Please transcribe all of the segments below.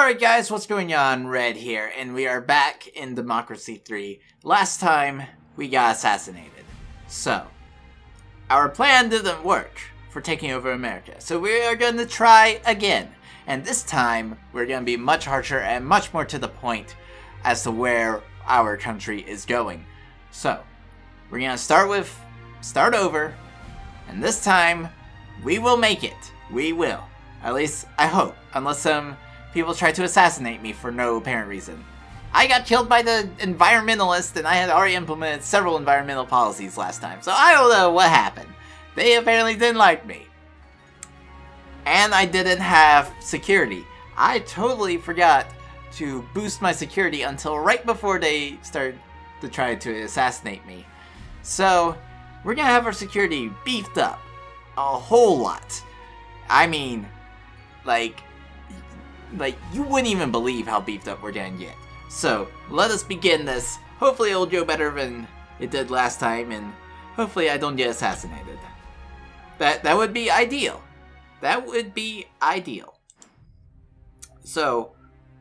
Alright guys, what's going on? Red here, and we are back in Democracy 3. Last time, we got assassinated. So, our plan didn't work for taking over America, so we are going to try again. And this time, we're going to be much harsher and much more to the point as to where our country is going. So, we're going to start over, and this time, we will make it. We will. At least, I hope. Unless some people try to assassinate me for no apparent reason. I got killed by the environmentalists, and I had already implemented several environmental policies last time, so I don't know what happened. They apparently didn't like me. And I didn't have security. I totally forgot to boost my security until right before they started to try to assassinate me. So, we're gonna have our security beefed up. A whole lot. I mean, like, you wouldn't even believe how beefed up we're gonna get. So, let us begin this. Hopefully it'll go better than it did last time, and hopefully I don't get assassinated. That would be ideal. That would be ideal. So,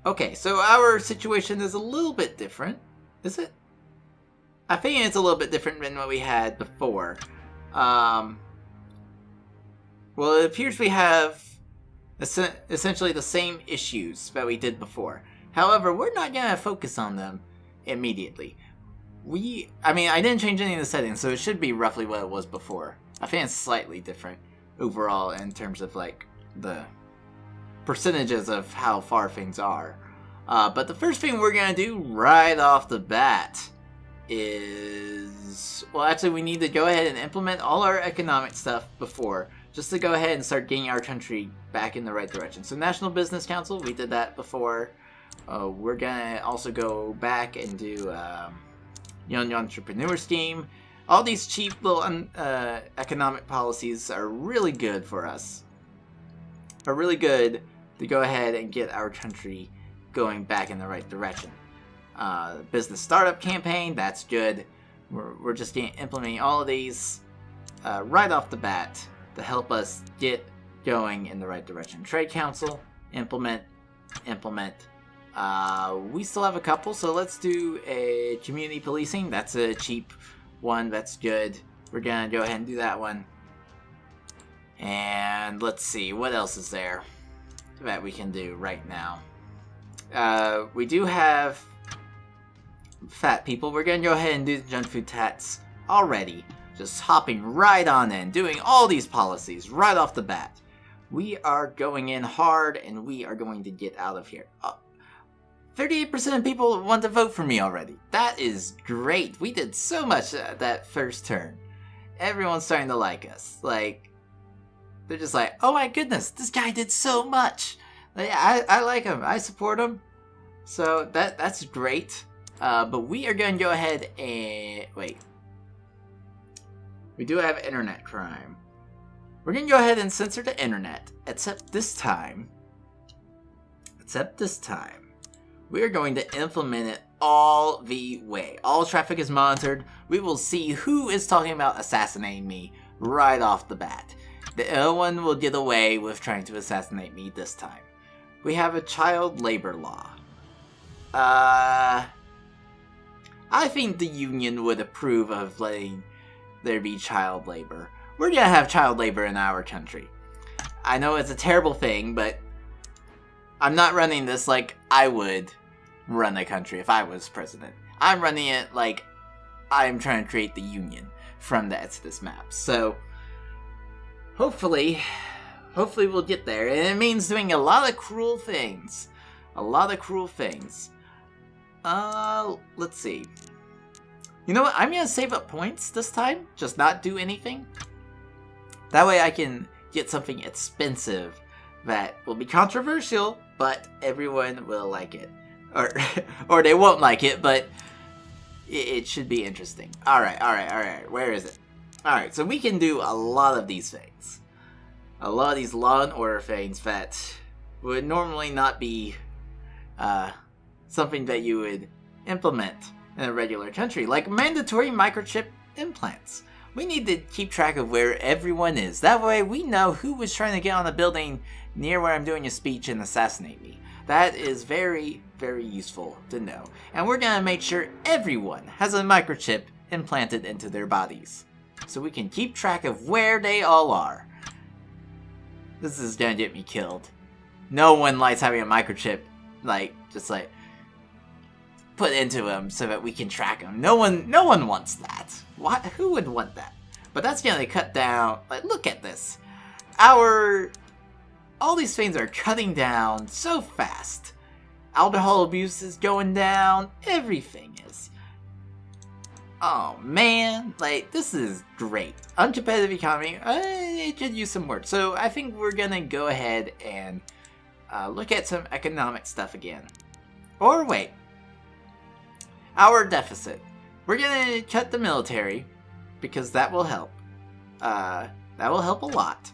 okay, so our situation is a little bit different. Is it? I think it's a little bit different than what we had before. Well, it appears we have essentially the same issues that we did before. However, we're not going to focus on them immediately. I didn't change any of the settings, so it should be roughly what it was before. I think it's slightly different overall in terms of, like, the percentages of how far things are. But the first thing we're going to do right off the bat is... Well, actually, we need to go ahead and implement all our economic stuff before, just to go ahead and start getting our country back in the right direction. So National Business Council, we did that before. We're gonna also go back and do Young Entrepreneur Scheme. All these cheap little economic policies are really good for us. Are really good to go ahead and get our country going back in the right direction. Business Startup Campaign, that's good. We're just implementing all of these right off the bat to help us get going in the right direction. Trade Council, implement. We still have a couple, so let's do a community policing. That's a cheap one, that's good. We're gonna go ahead and do that one. And let's see, what else is there that we can do right now? We do have fat people. We're gonna go ahead and do the junk food tax already. Just hopping right on in, doing all these policies right off the bat. We are going in hard, and we are going to get out of here. 38% of people want to vote for me already. That is great. We did so much that first turn. Everyone's starting to like us. Like, they're just like, oh my goodness, this guy did so much. Like, I like him. I support him. So that's great. But we are going to go ahead and... Wait. We do have internet crime. We're going to go ahead and censor the internet. Except this time, we are going to implement it all the way. All traffic is monitored. We will see who is talking about assassinating me right off the bat. No one will get away with trying to assassinate me this time. We have a child labor law. I think the union would approve of letting there be child labor. We're gonna have child labor in our country. I know it's a terrible thing, but I'm not running this like I would run the country if I was president. I'm running it like I'm trying to create the union from the Exodus map. So, hopefully we'll get there. And it means doing a lot of cruel things. Let's see. You know what? I'm going to save up points this time. Just not do anything. That way I can get something expensive that will be controversial, but everyone will like it. Or they won't like it, but it should be interesting. Alright. Where is it? Alright, so we can do a lot of these things. A lot of these law and order things that would normally not be something that you would implement in a regular country, like mandatory microchip implants. We need to keep track of where everyone is. That way we know who was trying to get on a building near where I'm doing a speech and assassinate me. That is very, very useful to know. And we're gonna make sure everyone has a microchip implanted into their bodies, so we can keep track of where they all are. This is gonna get me killed. No one likes having a microchip, just put into them so that we can track them. No one wants that. What? Who would want that? But that's gonna cut down, look at this. All these things are cutting down so fast. Alcohol abuse is going down, everything is. Oh man, this is great. Uncompetitive economy, it could use some work. So I think we're gonna go ahead and look at some economic stuff again. Or wait, our deficit. We're gonna cut the military, because that will help. That will help a lot.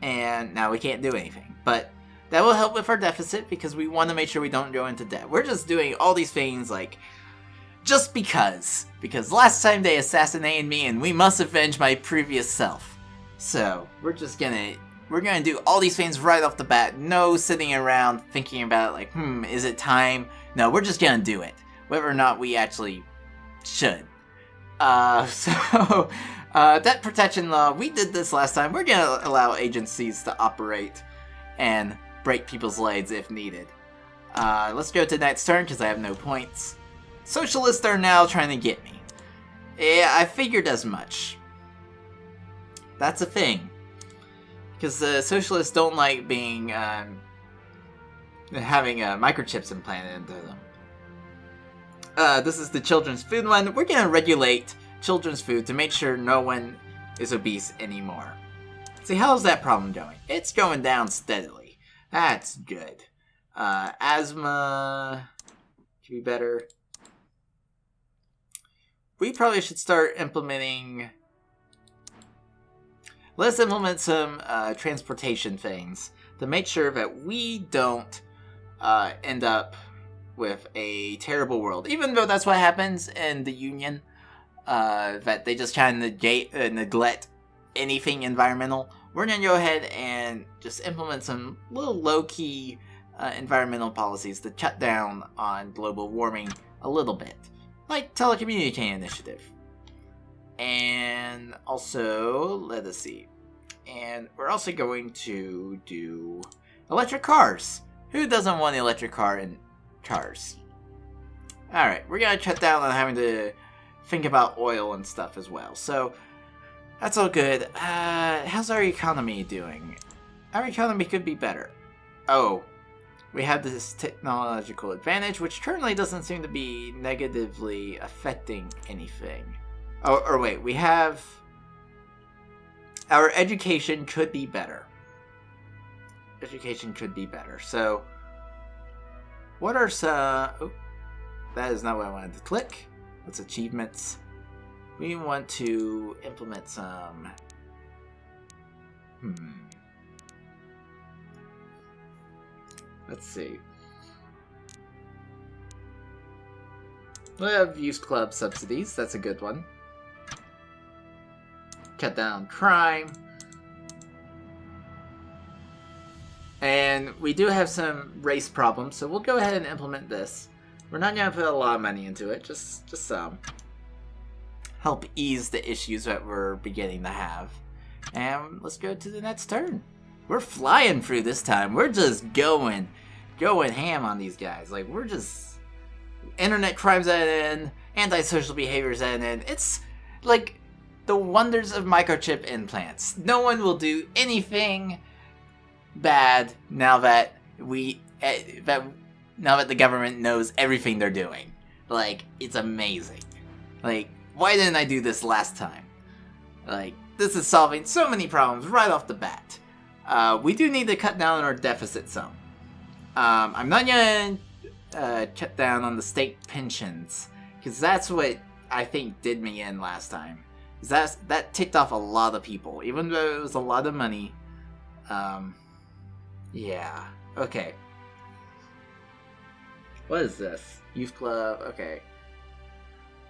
And now we can't do anything, but that will help with our deficit because we want to make sure we don't go into debt. We're just doing all these things just because last time they assassinated me and we must avenge my previous self. So we're gonna do all these things right off the bat. No sitting around thinking about it is it time? No, we're just gonna do it, whether or not we actually should. Debt protection law, we did this last time. We're gonna allow agencies to operate and break people's legs if needed. Let's go to next turn because I have no points. Socialists are now trying to get me. Yeah, I figured as much. That's a thing. Because the socialists don't like having microchips implanted into them. This is the children's food one. We're gonna regulate children's food to make sure no one is obese anymore. See, how's that problem going? It's going down steadily. That's good. Asthma could be better. We probably should start implementing... Let's implement some transportation things to make sure that we don't end up with a terrible world. Even though that's what happens in the Union. That they just kind of neglect anything environmental. We're going to go ahead and just implement some little low-key environmental policies to cut down on global warming a little bit. Like telecommunicating initiative. And also, let us see. And we're also going to do electric cars. Who doesn't want an electric car in cars? Alright, we're going to cut down on having to think about oil and stuff as well. So, that's all good. How's our economy doing? Our economy could be better. Oh, we have this technological advantage, which currently doesn't seem to be negatively affecting anything. Oh, or wait, we have... Our education could be better. Education could be better. So, what are some... Oh, that is not what I wanted to click. That's achievements. We want to implement some... Let's see. We have youth club subsidies. That's a good one. Cut down crime. And we do have some race problems, so we'll go ahead and implement this. We're not going to put a lot of money into it, just some. Help ease the issues that we're beginning to have. And let's go to the next turn. We're flying through this time. We're just going ham on these guys. We're just... Internet crimes at an end, antisocial behaviors at an end. It's the wonders of microchip implants. No one will do anything bad now that the government knows everything they're doing. It's amazing. Why didn't I do this last time? This is solving so many problems right off the bat. We do need to cut down on our deficit some. I'm not gonna cut down on the state pensions, because that's what I think did me in last time. That ticked off a lot of people, even though it was a lot of money. Yeah. Okay. What is this? Youth club. Okay.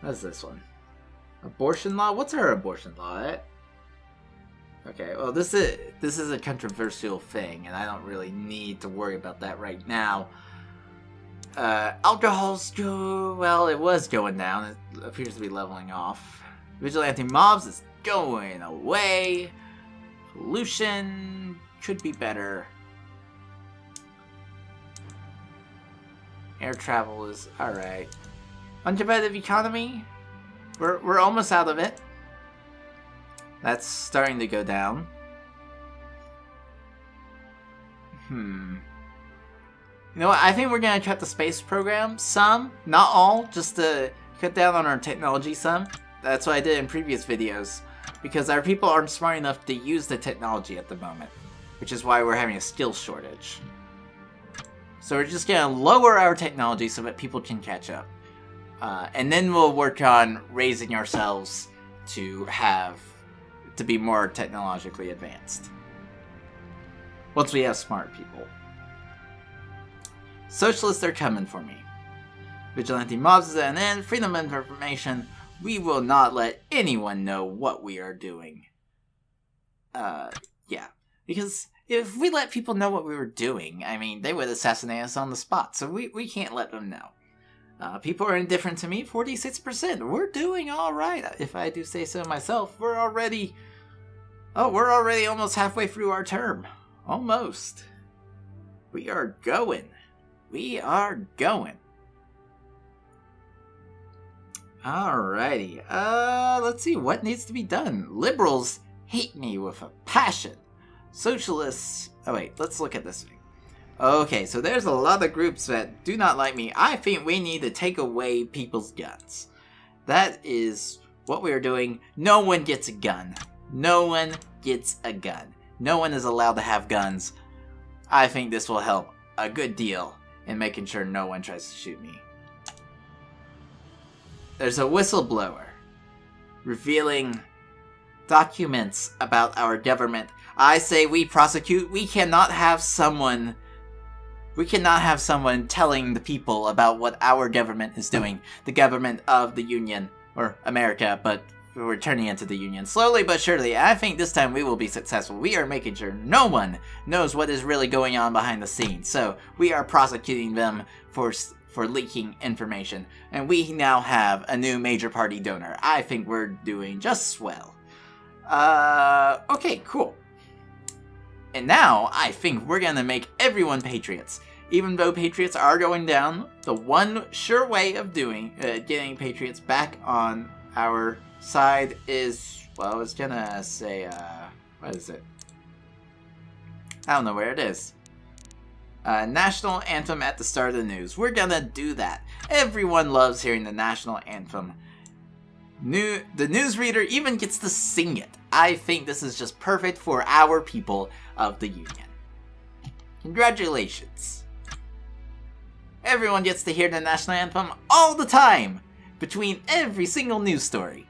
What is this one? Abortion law? What's our abortion law? Okay, well, this is a controversial thing, and I don't really need to worry about that right now. Alcohol's well, it was going down. It appears to be leveling off. Vigilante mobs is going away. Pollution could be better. Air travel is alright. Uncompetitive economy? We're almost out of it. That's starting to go down. You know what? I think we're gonna cut the space program some, not all, just to cut down on our technology some. That's what I did in previous videos, because our people aren't smart enough to use the technology at the moment, which is why we're having a skill shortage. So we're just gonna lower our technology so that people can catch up. And then we'll work on raising ourselves to be more technologically advanced. Once we have smart people. Socialists are coming for me. Vigilante mobs is at an end. Freedom of information. We will not let anyone know what we are doing. Yeah. Because if we let people know what we were doing, I mean, they would assassinate us on the spot. So we can't let them know. People are indifferent to me, 46%. We're doing alright, if I do say so myself. We're already almost halfway through our term. Almost. We are going. We are going. Alrighty. Let's see what needs to be done. Liberals hate me with a passion. Socialists... Oh wait, let's look at this thing. Okay, so there's a lot of groups that do not like me. I think we need to take away people's guns. That is what we are doing. No one gets a gun. No one gets a gun. No one is allowed to have guns. I think this will help a good deal in making sure no one tries to shoot me. There's a whistleblower revealing documents about our government. I say we prosecute. We cannot have someone telling the people about what our government is doing. The government of the Union, or America, but we're turning into the Union slowly but surely. I think this time we will be successful. We are making sure no one knows what is really going on behind the scenes. So we are prosecuting them for leaking information. And we now have a new major party donor. I think we're doing just swell. Okay, cool. And now, I think we're gonna make everyone patriots. Even though patriots are going down, the one sure way of getting patriots back on our side is, well, I was gonna say, what is it? I don't know where it is. National anthem at the start of the news. We're gonna do that. Everyone loves hearing the national anthem. The newsreader even gets to sing it. I think this is just perfect for our people of the Union. Congratulations. Everyone gets to hear the national anthem all the time, between every single news story.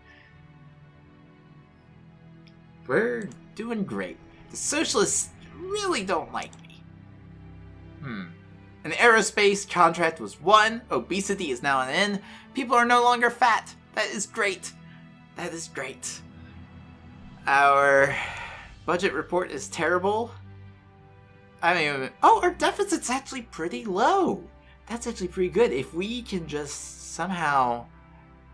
We're doing great. The socialists really don't like me. An aerospace contract was won. Obesity is now an end. People are no longer fat. That is great. That is great. Our budget report is terrible. I mean, our deficit's actually pretty low. That's actually pretty good. If we can just somehow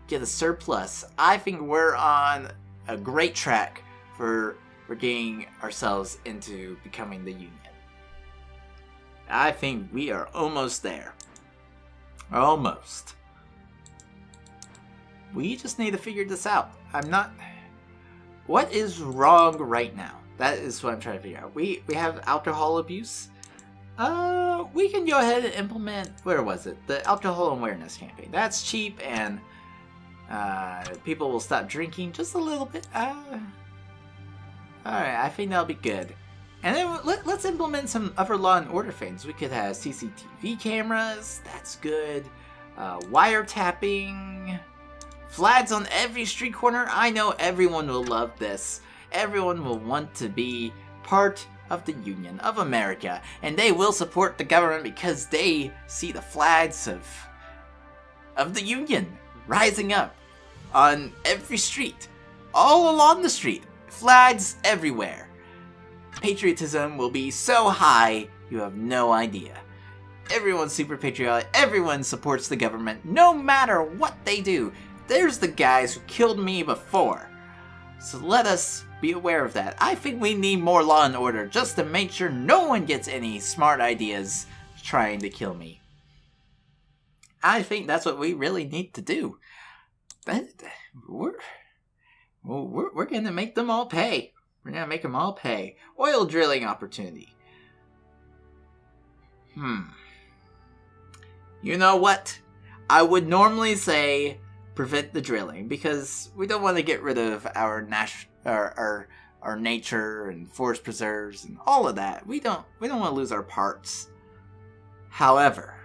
get a surplus, I think we're on a great track for getting ourselves into becoming the Union. I think we are almost there. Almost. We just need to figure this out. What is wrong right now? That is what I'm trying to figure out. We have alcohol abuse. We can go ahead and implement, where was it? The alcohol awareness campaign. That's cheap and people will stop drinking just a little bit. Alright, I think that'll be good. And then let's implement some other law and order things. We could have CCTV cameras. That's good. Wiretapping. Flags on every street corner. I know everyone will love this. Everyone will want to be part of the Union of America. And they will support the government because they see the flags of the Union rising up on every street. All along the street. Flags everywhere. Patriotism will be so high, you have no idea. Everyone's super patriotic, everyone supports the government, no matter what they do. There's the guys who killed me before. So let us be aware of that. I think we need more law and order just to make sure no one gets any smart ideas trying to kill me. I think that's what we really need to do. But we're gonna make them all pay. We're gonna make them all pay. Oil drilling opportunity. You know what? I would normally say prevent the drilling because we don't want to get rid of our nature and forest preserves and all of that. We don't want to lose our parts. However,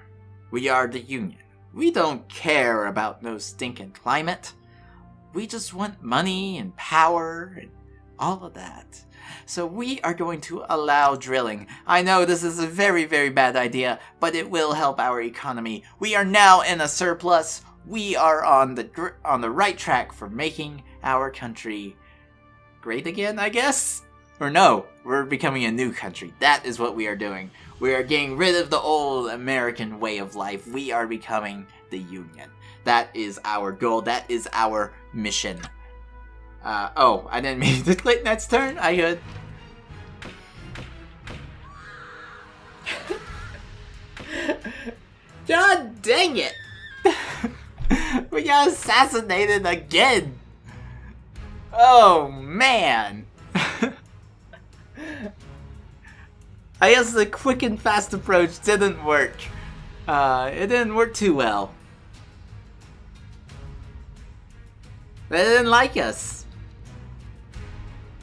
we are the Union. We don't care about no stinking climate. We just want money and power and all of that. So we are going to allow drilling. I know this is a very, very bad idea, but it will help our economy. We are now in a surplus. We are on the right track for making our country great again, I guess? Or no, we're becoming a new country. That is what we are doing. We are getting rid of the old American way of life. We are becoming the Union. That is our goal. That is our mission. Oh, I didn't mean to click next turn. I could. God dang it! We got assassinated again! Oh, man! I guess the quick and fast approach didn't work. It didn't work too well. They didn't like us.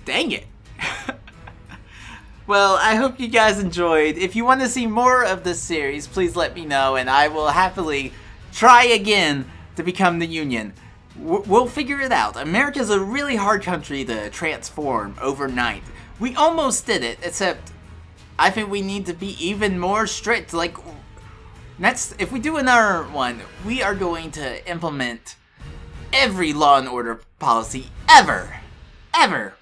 Dang it. Well, I hope you guys enjoyed. If you want to see more of this series, please let me know, and I will happily try again to become the Union. We'll figure it out. America's a really hard country to transform overnight. We almost did it, except I think we need to be even more strict. Like, if we do another one, we are going to implement every law and order policy ever.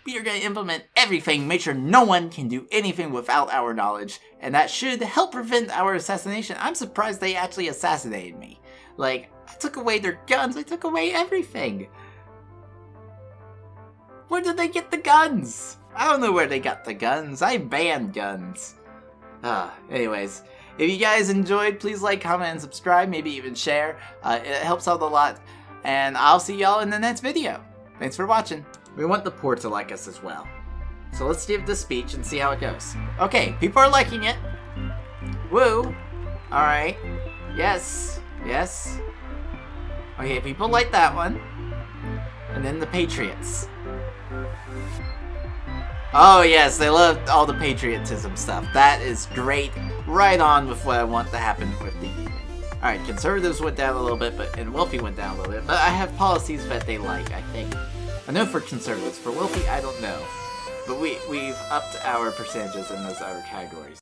We are going to implement everything, make sure no one can do anything without our knowledge, and that should help prevent our assassination. I'm surprised they actually assassinated me. Like, I took away their guns, I took away everything. Where did they get the guns? I don't know where they got the guns. I banned guns. Anyways, if you guys enjoyed, please like, comment, and subscribe, maybe even share. It helps out a lot, and I'll see y'all in the next video. Thanks for watching. We want the poor to like us as well. So let's give this speech and see how it goes. Okay, people are liking it. Woo. Alright. Yes. Okay, people like that one. And then the Patriots. Oh yes, they love all the patriotism stuff. That is great. Right on with what I want to happen with the Union. Alright, conservatives went down a little bit, and wealthy went down a little bit. But I have policies that they like, I think. I know for conservatives. For wealthy, I don't know. But we've upped our percentages in those other categories.